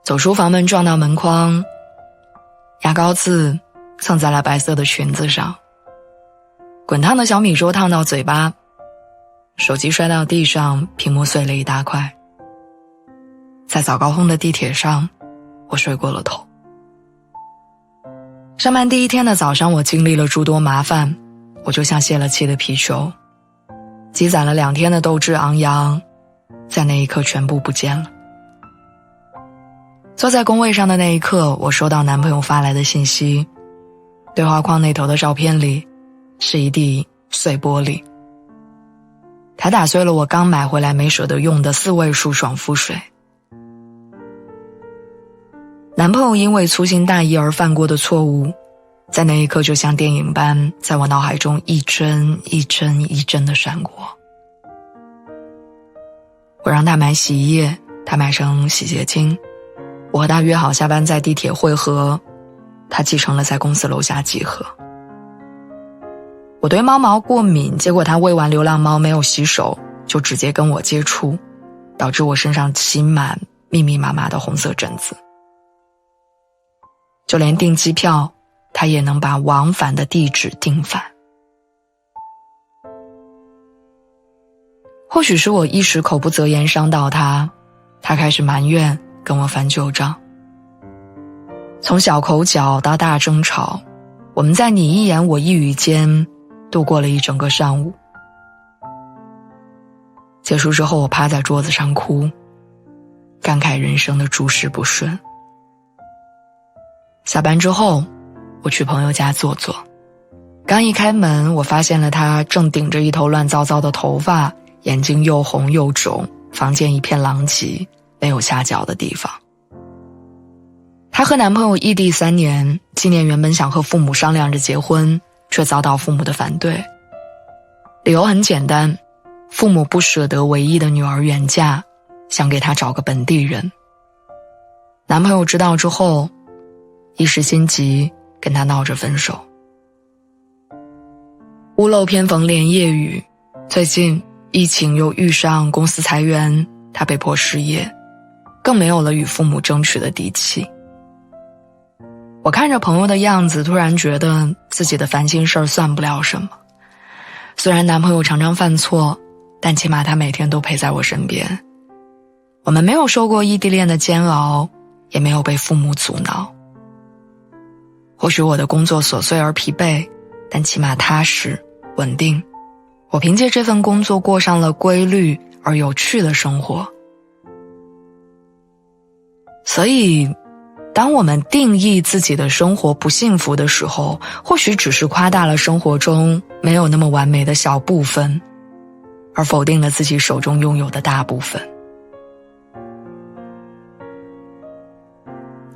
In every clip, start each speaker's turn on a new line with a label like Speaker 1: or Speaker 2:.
Speaker 1: 走出房门撞到门框，牙膏渍蹭在了白色的裙子上，滚烫的小米粥烫到嘴巴，手机摔到地上，屏幕碎了一大块。在早高峰的地铁上，我睡过了头。上班第一天的早上，我经历了诸多麻烦，我就像泄了气的皮球，积攒了2天的斗志昂扬，在那一刻全部不见了。坐在工位上的那一刻，我收到男朋友发来的信息，对话框那头的照片里是一地碎玻璃，他打碎了我刚买回来没舍得用的4位数爽肤水。男朋友因为粗心大意而犯过的错误，在那一刻就像电影般在我脑海中一帧一帧一帧地闪过。我让他买洗衣液，他买成洗洁精，我和他约好下班在地铁汇合，他继承了在公司楼下集合。我对猫毛过敏，结果他喂完流浪猫没有洗手就直接跟我接触，导致我身上起满密密麻麻的红色疹子。就连订机票，他也能把往返的地址订反。或许是我一时口不择言伤到他，他开始埋怨跟我翻旧账。从小口角到大争吵，我们在你一言我一语间度过了一整个上午。结束之后，我趴在桌子上哭，感慨人生的诸事不顺。下班之后，我去朋友家坐坐，刚一开门，我发现了他正顶着一头乱糟糟的头发，眼睛又红又肿，房间一片狼藉，没有下脚的地方。她和男朋友异地3年，今年原本想和父母商量着结婚，却遭到父母的反对。理由很简单，父母不舍得唯一的女儿远嫁，想给她找个本地人。男朋友知道之后，一时心急，跟她闹着分手。屋漏偏逢连夜雨，最近疫情又遇上公司裁员，她被迫失业，更没有了与父母争取的底气。我看着朋友的样子，突然觉得自己的烦心事儿算不了什么。虽然男朋友常常犯错，但起码他每天都陪在我身边。我们没有受过异地恋的煎熬，也没有被父母阻挠。或许我的工作琐碎而疲惫，但起码踏实稳定。我凭借这份工作过上了规律而有趣的生活。所以当我们定义自己的生活不幸福的时候，或许只是夸大了生活中没有那么完美的小部分，而否定了自己手中拥有的大部分。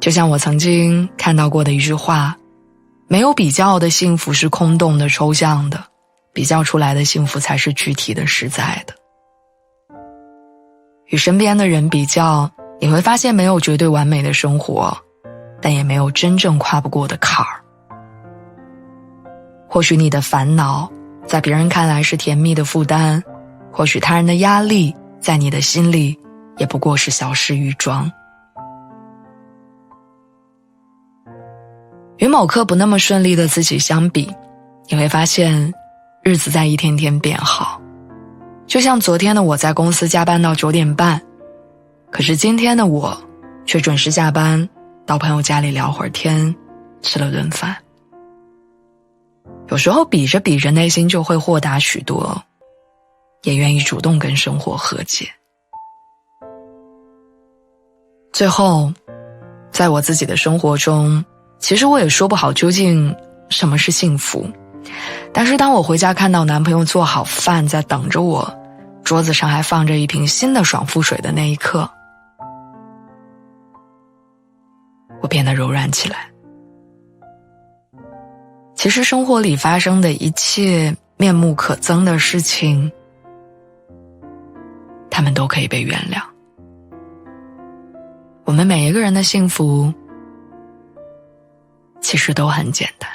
Speaker 1: 就像我曾经看到过的一句话，没有比较的幸福是空洞的抽象的，比较出来的幸福才是具体的实在的。与身边的人比较，你会发现没有绝对完美的生活，但也没有真正跨不过的坎儿。或许你的烦恼在别人看来是甜蜜的负担，或许他人的压力在你的心里也不过是小事一桩。与某刻不那么顺利的自己相比，你会发现日子在一天天变好。就像昨天的我在公司加班到9点半，可是今天的我却准时下班，到朋友家里聊会儿天，吃了顿饭。有时候比着比着，内心就会豁达许多，也愿意主动跟生活和解。最后，在我自己的生活中，其实我也说不好究竟什么是幸福，但是当我回家看到男朋友做好饭在等着我，桌子上还放着一瓶新的爽肤水的那一刻，我变得柔软起来。其实生活里发生的一切面目可憎的事情，他们都可以被原谅。我们每一个人的幸福其实都很简单。